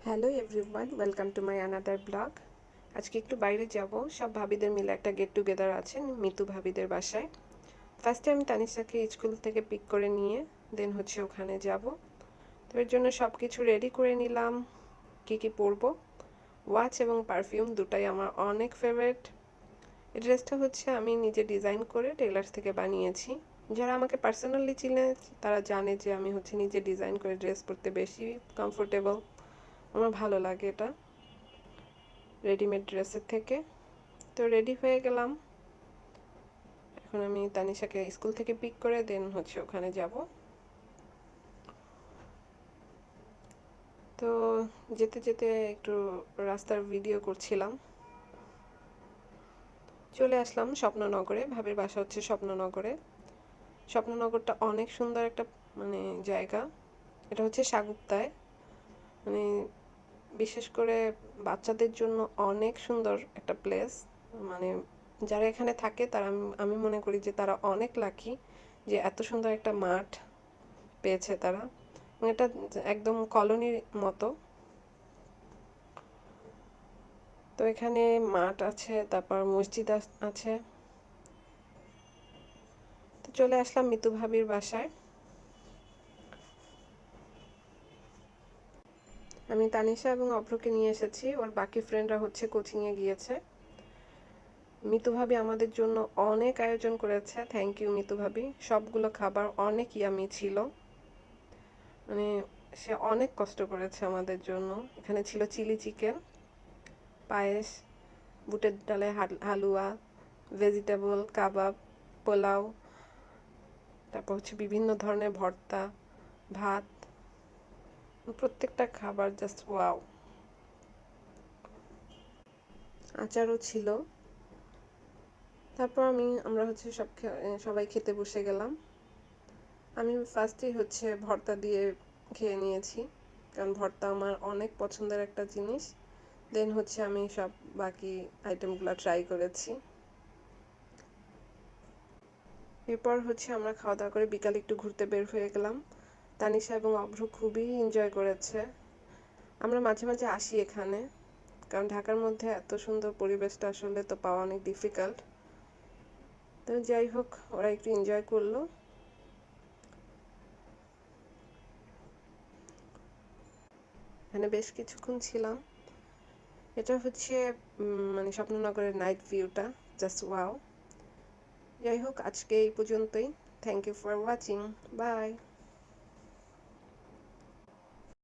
Hello everyone, welcome to my another blog. আজকে একটু বাইরে যাব, সব ভাবিদের মিলে একটা গেট টুগেদার আছে মিতু ভাবিদের বাসায়। ফার্স্টে আমি তানিশাকে স্কুল থেকে পিক করে নিয়ে দেন ওখানে যাব। তো এর জন্য সব কিছু রেডি করে নিলাম। কী কী পরবো, ওয়াচ এবং পারফিউম দুটাই আমার অনেক ফেভারিট। এই ড্রেসটা আমি নিজে ডিজাইন করে টেলার্স থেকে বানিয়েছি। যারা আমাকে পার্সোনালি চিনে তারা জানে যে আমি নিজে ডিজাইন করে ড্রেস পরতে বেশি কমফোর্টেবল। আমার ভালো লাগে এটা রেডিমেড ড্রেসের থেকে। তো রেডি হয়ে গেলাম। এখন আমি তানিশাকে স্কুল থেকে পিক করে দেন ওখানে যাব। তো যেতে যেতে একটু রাস্তার ভিডিও করছিলাম। চলে আসলাম স্বপ্ননগরে, ভাবির বাসা স্বপ্ননগরে। স্বপ্ননগরটা অনেক সুন্দর একটা জায়গা। এটা সাগুপ্তায়, মানে বিশেষ করে বাচ্চাদের জন্য অনেক সুন্দর একটা প্লেস। মানে যারা এখানে থাকে তারা, আমি মনে করি যে তারা অনেক লাকি যে এত সুন্দর একটা মাঠ পেয়েছে তারা। এটা একদম কলোনির মতো। তো এখানে মাঠ আছে, তারপর মসজিদ আছে। তো চলে আসলাম মিতু ভাবির বাসায়। আমি তানিশা এবং অভ্রকে নিয়ে এসেছি, ওর বাকি ফ্রেন্ডরা কোচিংয়ে গিয়েছে। মিতু ভাবি আমাদের জন্য অনেক আয়োজন করেছে, থ্যাংক ইউ মিতু ভাবি। সবগুলো খাবার অনেক ইয়ামি ছিল, মানে সে অনেক কষ্ট করেছে আমাদের জন্য। এখানে ছিল চিলি চিকেন, পায়েস, বুটের ডালে হালুয়া, ভেজিটেবল কাবাব, পোলাও, তারপর বিভিন্ন ধরনের ভর্তা, ভাত। প্রত্যেকটা খাবার জাস্ট ওয়াও। আচারও ছিল। তারপর আমরা সবাই খেতে বসে গেলাম। আমি ফার্স্টেই ভর্তা দিয়ে খেয়ে নিয়েছি, কারণ ভর্তা আমার অনেক পছন্দের একটা জিনিস। দেন আমি সব বাকি আইটেমগুলো ট্রাই করেছি। এরপর আমরা খাওয়া দাওয়া করে বিকালে একটু ঘুরতে বের হয়ে গেলাম। তানিশা এবং অভ্র খুবই এনজয় করেছে। আমরা মাঝে মাঝে আসি এখানে, কারণ ঢাকার মধ্যে এত সুন্দর পরিবেশটা আসলে তো পাওয়া অনেক ডিফিকাল্ট। তো যাই হোক, ওরা একটু এনজয় করলো। এখানে বেশ কিছুক্ষণ ছিলাম। এটা স্বপ্ননগরের নাইট ভিউটা জাস্ট ওয়াও। যাই হোক, আজকে এই পর্যন্তই। Thank you for watching, by.